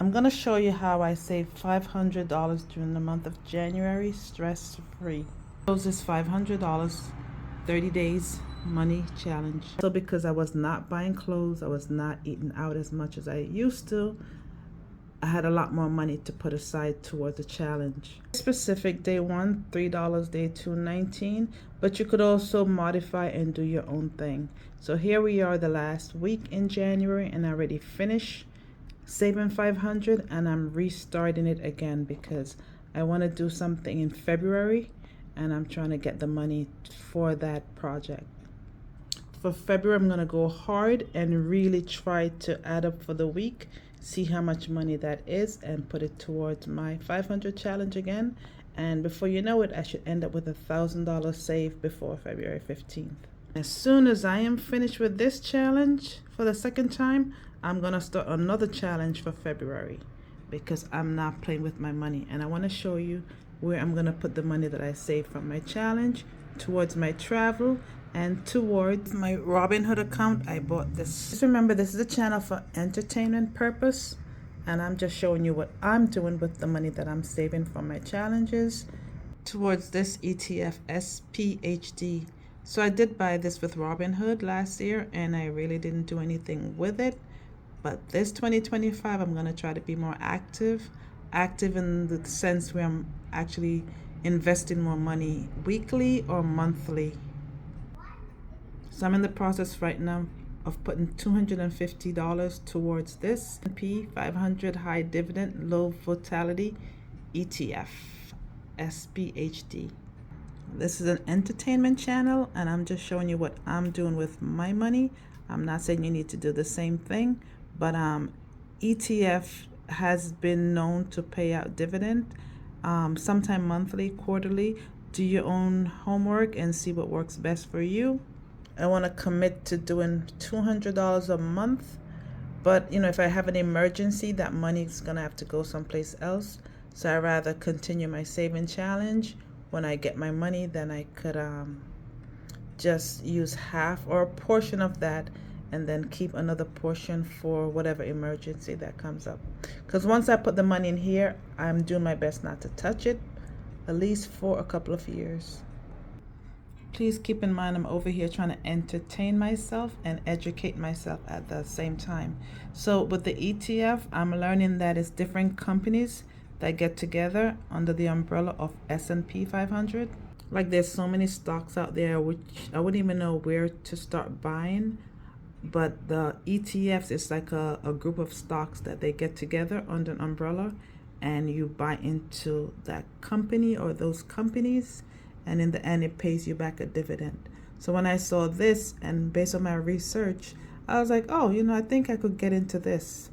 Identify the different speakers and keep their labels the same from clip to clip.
Speaker 1: I'm going to show you how I saved $500 during the month of January stress-free. This is $500, 30 days money challenge. So because I was not buying clothes, I was not eating out as much as I used to, I had a lot more money to put aside towards the challenge. Specific day 1, $3, day 2, 19, but you could also modify and do your own thing. So here we are the last week in January, and I already finished saving 500, and I'm restarting it again because I want to do something in February, and I'm trying to get the money for that project. For February, I'm going to go hard and really try to add up for the week, see how much money that is, and put it towards my 500 challenge again. And before you know it, I should end up with $1,000 saved before February 15th. As soon as I am finished with this challenge for the second time, I'm going to start another challenge for February because I'm not playing with my money. And I want to show you where I'm going to put the money that I saved from my challenge towards my travel and towards my Robinhood account. I bought this. Just remember, this is a channel for entertainment purpose, and I'm just showing you what I'm doing with the money that I'm saving from my challenges towards this ETF SPHD. So I did buy this with Robinhood last year, and I really didn't do anything with it. But this 2025, I'm going to try to be more active in the sense where I'm actually investing more money weekly or monthly. So I'm in the process right now of putting $250 towards this S&P 500 high dividend low volatility ETF SPHD. This is an entertainment channel, and I'm just showing you what I'm doing with my money. I'm not saying you need to do the same thing, but ETF has been known to pay out dividend sometime monthly, quarterly. Do your own homework and see what works best for you. I want to commit to doing $200 a month, but if I have an emergency, that money is going to have to go someplace else. So I'd rather continue my saving challenge. When I get my money, then I could just use half or a portion of that, and then keep another portion for whatever emergency that comes up. Because once I put the money in here, I'm doing my best not to touch it, at least for a couple of years. Please keep in mind I'm over here trying to entertain myself and educate myself at the same time. So with the ETF, I'm learning that it's different companies that get together under the umbrella of S&P 500. Like there's so many stocks out there which I wouldn't even know where to start buying. But the ETFs is like a group of stocks that they get together under an umbrella, and you buy into that company or those companies, and in the end it pays you back a dividend. So when I saw this, and based on my research, I was like, oh, I think I could get into this,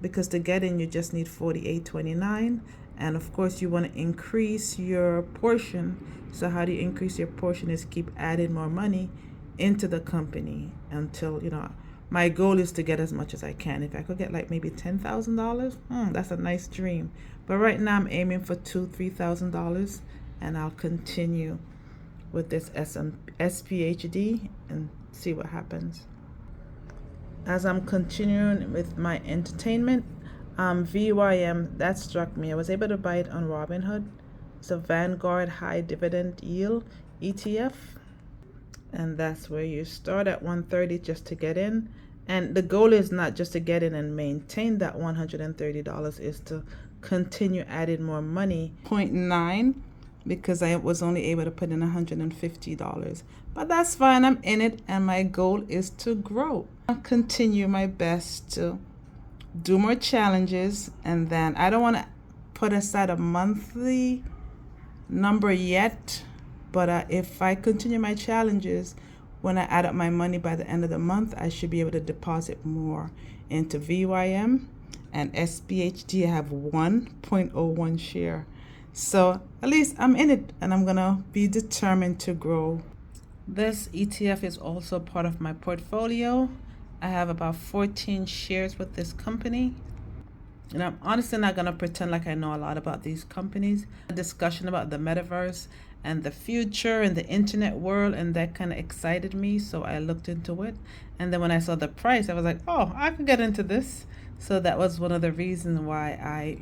Speaker 1: because to get in you just need $48.29, and of course you want to increase your portion. So how do you increase your portion is keep adding more money into the company until my goal is to get as much as I can. If I could get like maybe $10,000, that's a nice dream. But right now I'm aiming for $2,000-$3,000, and I'll continue with this SPHD and see what happens. As I'm continuing with my entertainment, VYM, that struck me. I was able to buy it on Robinhood. It's a Vanguard high dividend yield ETF, and that's where you start at 130 just to get in. And the goal is not just to get in and maintain that $130, is to continue adding more money. 0.9, because I was only able to put in $150, but that's fine. I'm in it, and my goal is to grow. I'll continue my best to do more challenges, and then I don't want to put aside a monthly number yet, but if I continue my challenges, when I add up my money by the end of the month, I should be able to deposit more into VYM and SPHD. I have 1.01 share. So at least I'm in it, and I'm going to be determined to grow. This ETF is also part of my portfolio. I have about 14 shares with this company. And I'm honestly not going to pretend like I know a lot about these companies. A discussion about the metaverse and the future and the internet world, and that kind of excited me, so I looked into it. And then when I saw the price, I was like, oh, I could get into this. So that was one of the reasons why I,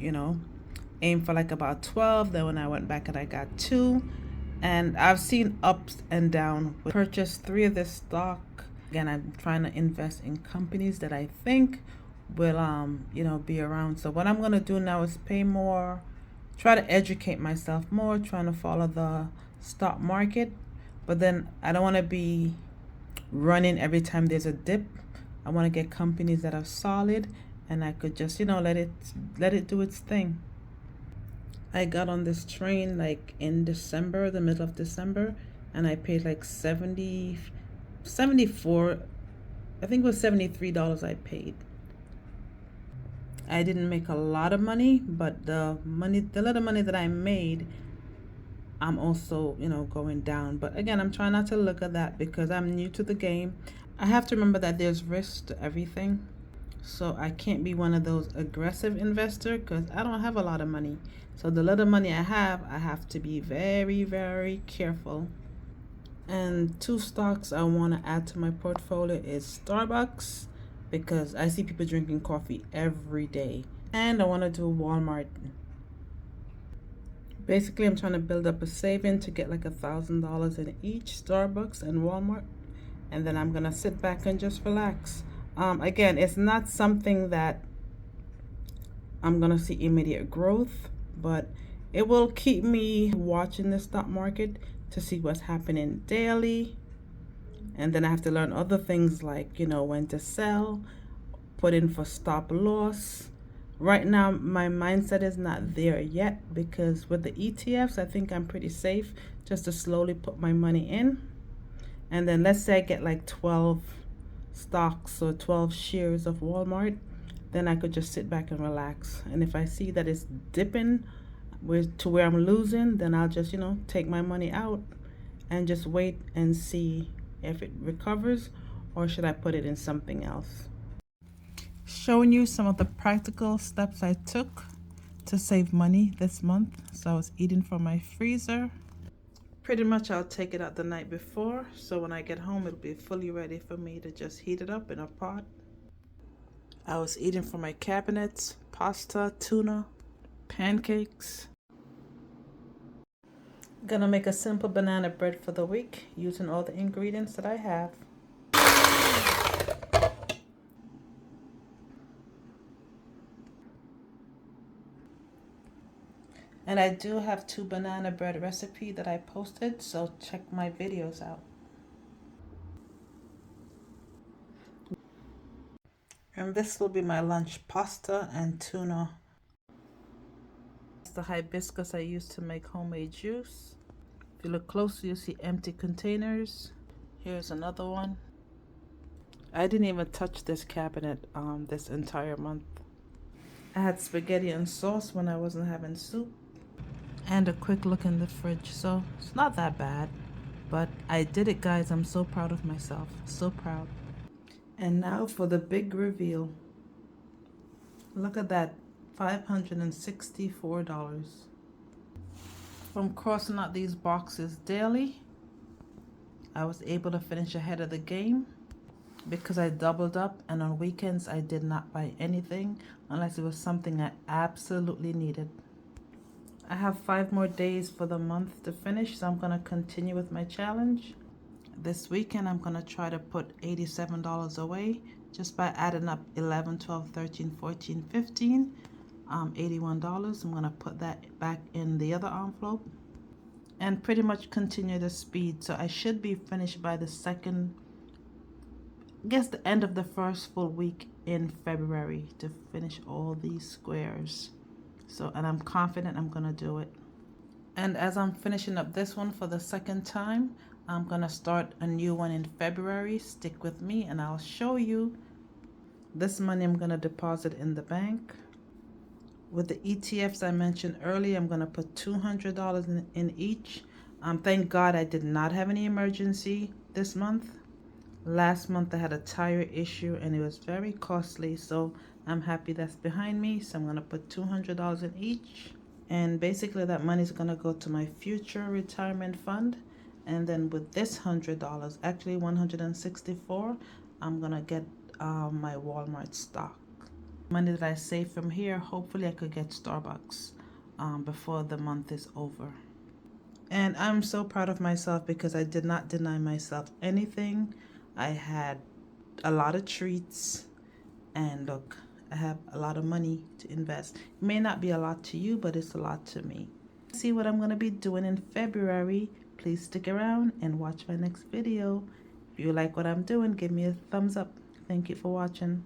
Speaker 1: aimed for like about 12. Then when I went back and I got 2. And I've seen ups and down. Purchased 3 of this stock. Again, I'm trying to invest in companies that I think will, be around. So what I'm going to do now is pay more, try to educate myself more, trying to follow the stock market. But then I don't want to be running every time there's a dip. I want to get companies that are solid, and I could just, let it do its thing. I got on this train like in December, the middle of December, and I paid like 74, I think it was $73 I paid. I didn't make a lot of money, but the little money that I made, I'm also, going down. But again, I'm trying not to look at that because I'm new to the game. I have to remember that there's risk to everything. So I can't be one of those aggressive investor because I don't have a lot of money. So the little money I have to be very, very careful. And 2 stocks I want to add to my portfolio is Starbucks, because I see people drinking coffee every day. And I want to do Walmart. Basically, I'm trying to build up a saving to get like $1,000 in each Starbucks and Walmart. And then I'm going to sit back and just relax. Again, it's not something that I'm going to see immediate growth, but it will keep me watching the stock market to see what's happening daily. And then I have to learn other things like, when to sell, put in for stop loss. Right now, my mindset is not there yet because with the ETFs, I think I'm pretty safe just to slowly put my money in. And then let's say I get like 12 stocks or 12 shares of Walmart, then I could just sit back and relax. And if I see that it's dipping to where I'm losing, then I'll just, take my money out and just wait and see if it recovers, or should I put it in something else. Showing you some of the practical steps I took to save money this month. So I was eating from my freezer. Pretty much I'll take it out the night before, so when I get home it'll be fully ready for me to just heat it up in a pot. I was eating from my cabinets, pasta, tuna, pancakes. Gonna make a simple banana bread for the week using all the ingredients that I have. And I do have 2 banana bread recipe that I posted, so check my videos out. And this will be my lunch: pasta and tuna. The hibiscus I used to make homemade juice. If you look closely, you'll see empty containers. Here's another one. I didn't even touch this cabinet this entire month. I had spaghetti and sauce when I wasn't having soup. And a quick look in the fridge, so it's not that bad. But I did it, guys. I'm so proud of myself. So proud. And now for the big reveal. Look at that. $564. From crossing out these boxes daily, I was able to finish ahead of the game because I doubled up, and on weekends I did not buy anything unless it was something I absolutely needed. I have 5 more days for the month to finish, so I'm going to continue with my challenge. This weekend I'm going to try to put $87 away just by adding up 11, 12, 13, 14, 15. $81. I'm going to put that back in the other envelope and pretty much continue the speed. So I should be finished by the end of the first full week in February to finish all these squares. So, and I'm confident I'm going to do it. And as I'm finishing up this one for the second time, I'm going to start a new one in February. Stick with me and I'll show you. This money I'm going to deposit in the bank. With the ETFs I mentioned earlier, I'm going to put $200 in each. Thank God I did not have any emergency this month. Last month I had a tire issue and it was very costly, so I'm happy that's behind me. So I'm going to put $200 in each. And basically that money is going to go to my future retirement fund. And then with this $100, actually $164, I'm going to get my Walmart stock. Money that I save from here, hopefully I could get Starbucks before the month is over. And I'm so proud of myself because I did not deny myself anything. I had a lot of treats, and look, I have a lot of money to invest. It may not be a lot to you, but it's a lot to me. See what I'm going to be doing in February. Please stick around and watch my next video. If you like what I'm doing, give me a thumbs up. Thank you for watching.